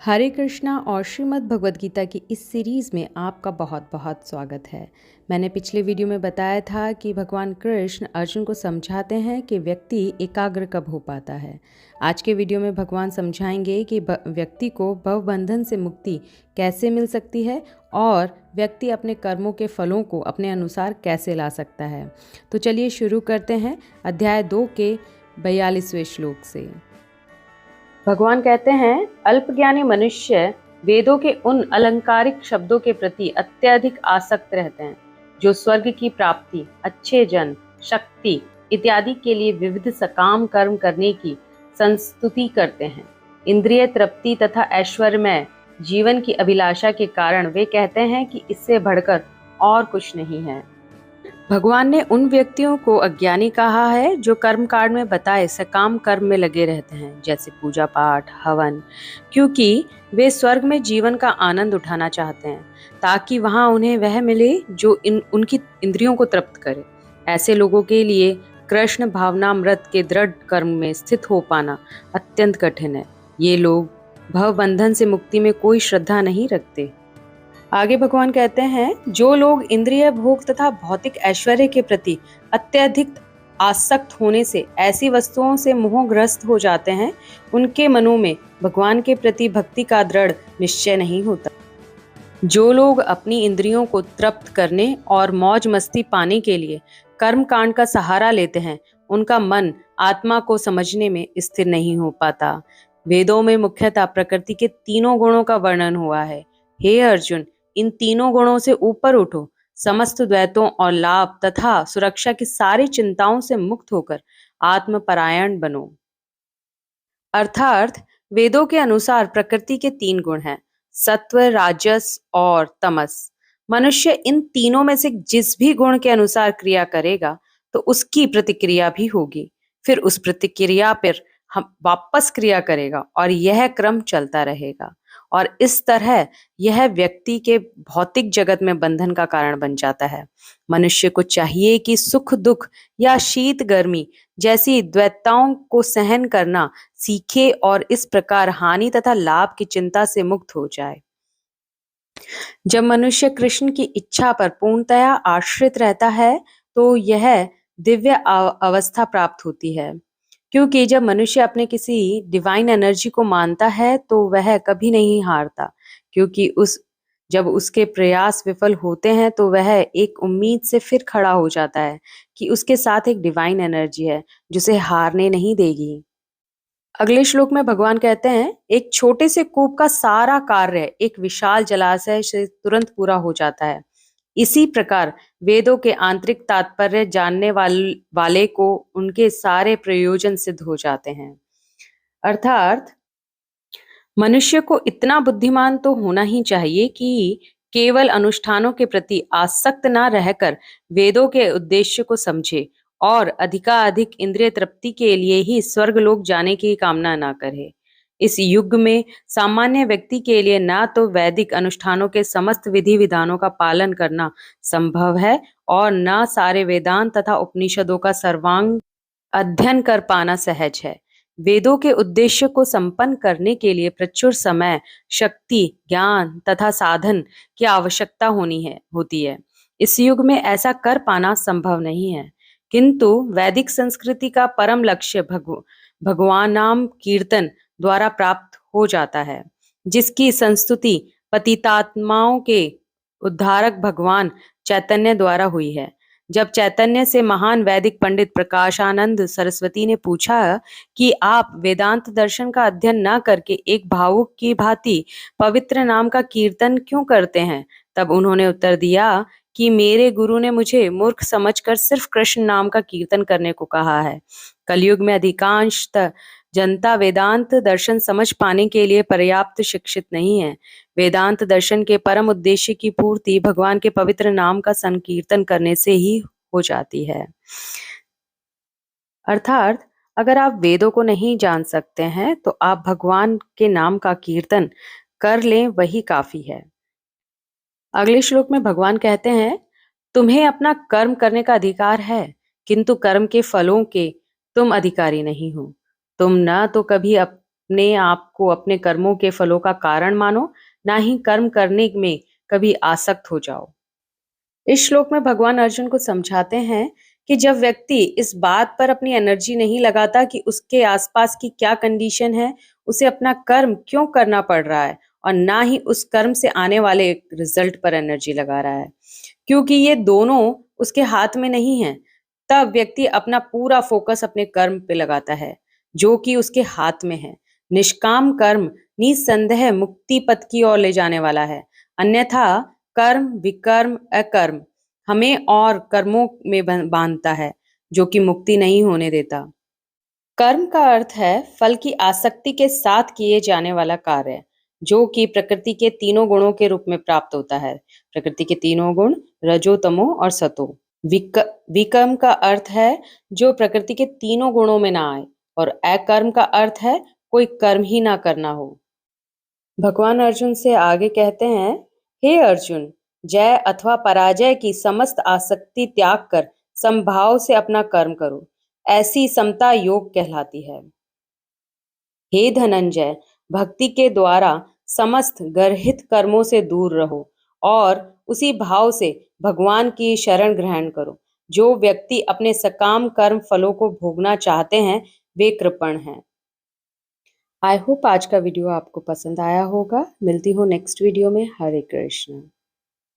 हरे कृष्णा और श्रीमद् भगवद गीता की इस सीरीज़ में आपका बहुत बहुत स्वागत है। मैंने पिछले वीडियो में बताया था कि भगवान कृष्ण अर्जुन को समझाते हैं कि व्यक्ति एकाग्र कब हो पाता है। आज के वीडियो में भगवान समझाएंगे कि व्यक्ति को भवबंधन से मुक्ति कैसे मिल सकती है और व्यक्ति अपने कर्मों के फलों को अपने अनुसार कैसे ला सकता है। तो चलिए शुरू करते हैं अध्याय 2 के 42वें श्लोक से। भगवान कहते हैं, अल्पज्ञानी मनुष्य वेदों के उन अलंकारिक शब्दों के प्रति अत्यधिक आसक्त रहते हैं जो स्वर्ग की प्राप्ति, अच्छे जन, शक्ति इत्यादि के लिए विविध सकाम कर्म करने की संस्तुति करते हैं। इंद्रिय तृप्ति तथा ऐश्वर्यमय जीवन की अभिलाषा के कारण वे कहते हैं कि इससे बढ़कर और कुछ नहीं है। भगवान ने उन व्यक्तियों को अज्ञानी कहा है जो कर्म कांड में बताए सकाम कर्म में लगे रहते हैं, जैसे पूजा पाठ, हवन, क्योंकि वे स्वर्ग में जीवन का आनंद उठाना चाहते हैं ताकि वहां उन्हें वह मिले जो उनकी इंद्रियों को तृप्त करे। ऐसे लोगों के लिए कृष्ण भावनामृत के दृढ़ कर्म में स्थित हो पाना अत्यंत कठिन है। ये लोग भवबंधन से मुक्ति में कोई श्रद्धा नहीं रखते। आगे भगवान कहते हैं, जो लोग इंद्रिय भोग तथा भौतिक ऐश्वर्य के प्रति अत्यधिक आसक्त होने से ऐसी वस्तुओं से मोहग्रस्त हो जाते हैं, उनके मनों में भगवान के प्रति भक्ति का दृढ़ निश्चय नहीं होता। जो लोग अपनी इंद्रियों को तृप्त करने और मौज मस्ती पाने के लिए कर्म कांड का सहारा लेते हैं, उनका मन आत्मा को समझने में स्थिर नहीं हो पाता। वेदों में मुख्यतः प्रकृति के तीनों गुणों का वर्णन हुआ है। हे अर्जुन, इन तीनों गुणों से ऊपर उठो, समस्त द्वैतों और लाभ तथा सुरक्षा की सारी चिंताओं से मुक्त होकर आत्मपरायण बनो। अर्थात वेदों के अनुसार प्रकृति के 3 गुण हैं, सत्व, राजस और तमस। मनुष्य इन तीनों में से जिस भी गुण के अनुसार क्रिया करेगा तो उसकी प्रतिक्रिया भी होगी, फिर उस प्रतिक्रिया पर हम वापस क्रिया करेगा और यह क्रम चलता रहेगा। और इस तरह यह व्यक्ति के भौतिक जगत में बंधन का कारण बन जाता है। मनुष्य को चाहिए कि सुख दुख या शीत गर्मी जैसी द्वैताओं को सहन करना सीखे और इस प्रकार हानि तथा लाभ की चिंता से मुक्त हो जाए। जब मनुष्य कृष्ण की इच्छा पर पूर्णतया आश्रित रहता है तो यह दिव्य अवस्था प्राप्त होती है, क्योंकि जब मनुष्य अपने किसी डिवाइन एनर्जी को मानता है तो वह कभी नहीं हारता, क्योंकि जब उसके प्रयास विफल होते हैं तो वह एक उम्मीद से फिर खड़ा हो जाता है कि उसके साथ एक डिवाइन एनर्जी है जो उसे हारने नहीं देगी। अगले श्लोक में भगवान कहते हैं, एक छोटे से कूप का सारा कार्य एक विशाल जलाशय से तुरंत पूरा हो जाता है। इसी प्रकार वेदों के आंतरिक तात्पर्य जानने वाले को उनके सारे प्रयोजन सिद्ध हो जाते हैं। अर्थात मनुष्य को इतना बुद्धिमान तो होना ही चाहिए कि केवल अनुष्ठानों के प्रति आसक्त न रहकर वेदों के उद्देश्य को समझे और अधिकाधिक इंद्रिय तृप्ति के लिए ही स्वर्गलोक जाने की कामना न करे। इस युग में सामान्य व्यक्ति के लिए ना तो वैदिक अनुष्ठानों के समस्त विधि विधानों का पालन करना संभव है और ना सारे वेदांत तथा उपनिषदों का सर्वांग अध्ययन कर पाना सहज है। वेदों के उद्देश्य को संपन्न करने के लिए प्रचुर समय, शक्ति, ज्ञान तथा साधन की आवश्यकता होती है। इस युग में ऐसा कर पाना संभव नहीं है, किंतु वैदिक संस्कृति का परम लक्ष्य भगवान नाम कीर्तन द्वारा प्राप्त हो जाता है, जिसकी संस्तुति पतितात्माओं के उद्धारक भगवान चैतन्य द्वारा हुई है। जब चैतन्य से महान वैदिक पंडित प्रकाशानंद सरस्वती ने पूछा कि आप वेदांत दर्शन का अध्ययन न करके एक भावुक की भांति पवित्र नाम का कीर्तन क्यों करते हैं, तब उन्होंने उत्तर दिया कि मेरे गुरु ने मुझे मूर्ख समझकर सिर्फ कृष्ण नाम का कीर्तन करने को कहा है। कलयुग में अधिकांश जनता वेदांत दर्शन समझ पाने के लिए पर्याप्त शिक्षित नहीं है। वेदांत दर्शन के परम उद्देश्य की पूर्ति भगवान के पवित्र नाम का संकीर्तन करने से ही हो जाती है। अर्थात अगर आप वेदों को नहीं जान सकते हैं तो आप भगवान के नाम का कीर्तन कर लें, वही काफी है। अगले श्लोक में भगवान कहते हैं, तुम्हें अपना कर्म करने का अधिकार है, किंतु कर्म के फलों के तुम अधिकारी नहीं हो। तुम न तो कभी अपने आप को अपने कर्मों के फलों का कारण मानो, ना ही कर्म करने में कभी आसक्त हो जाओ। इस श्लोक में भगवान अर्जुन को समझाते हैं कि जब व्यक्ति इस बात पर अपनी एनर्जी नहीं लगाता कि उसके आसपास की क्या कंडीशन है, उसे अपना कर्म क्यों करना पड़ रहा है, और ना ही उस कर्म से आने वाले रिजल्ट पर एनर्जी लगा रहा है, क्योंकि ये दोनों उसके हाथ में नहीं है, तब व्यक्ति अपना पूरा फोकस अपने कर्म पे लगाता है, जो कि उसके हाथ में है। निष्काम कर्म निसंदेह मुक्ति पथ की ओर ले जाने वाला है। अन्यथा कर्म, विकर्म, अकर्म हमें और कर्मों में बांधता है, जो कि मुक्ति नहीं होने देता। कर्म का अर्थ है फल की आसक्ति के साथ किए जाने वाला कार्य, जो कि प्रकृति के तीनों गुणों के रूप में प्राप्त होता है। प्रकृति के तीनों गुण रजो, तमो और सतो। विक, विकर्म का अर्थ है जो प्रकृति के तीनों गुणों में ना आए, और अकर्म का अर्थ है कोई कर्म ही ना करना हो। भगवान अर्जुन से आगे कहते हैं, हे अर्जुन, जय अथवा पराजय की समस्त आसक्ति त्याग कर समभाव से अपना कर्म करो। ऐसी समता योग कहलाती है। हे धनंजय, भक्ति के द्वारा समस्त गर्हित कर्मों से दूर रहो और उसी भाव से भगवान की शरण ग्रहण करो। जो व्यक्ति अपने सकाम कर्म फलों को भोगना चाहते हैं, वे कृपण हैं। आई होप आज का वीडियो आपको पसंद आया होगा। मिलती हूँ नेक्स्ट वीडियो में। हरे कृष्ण।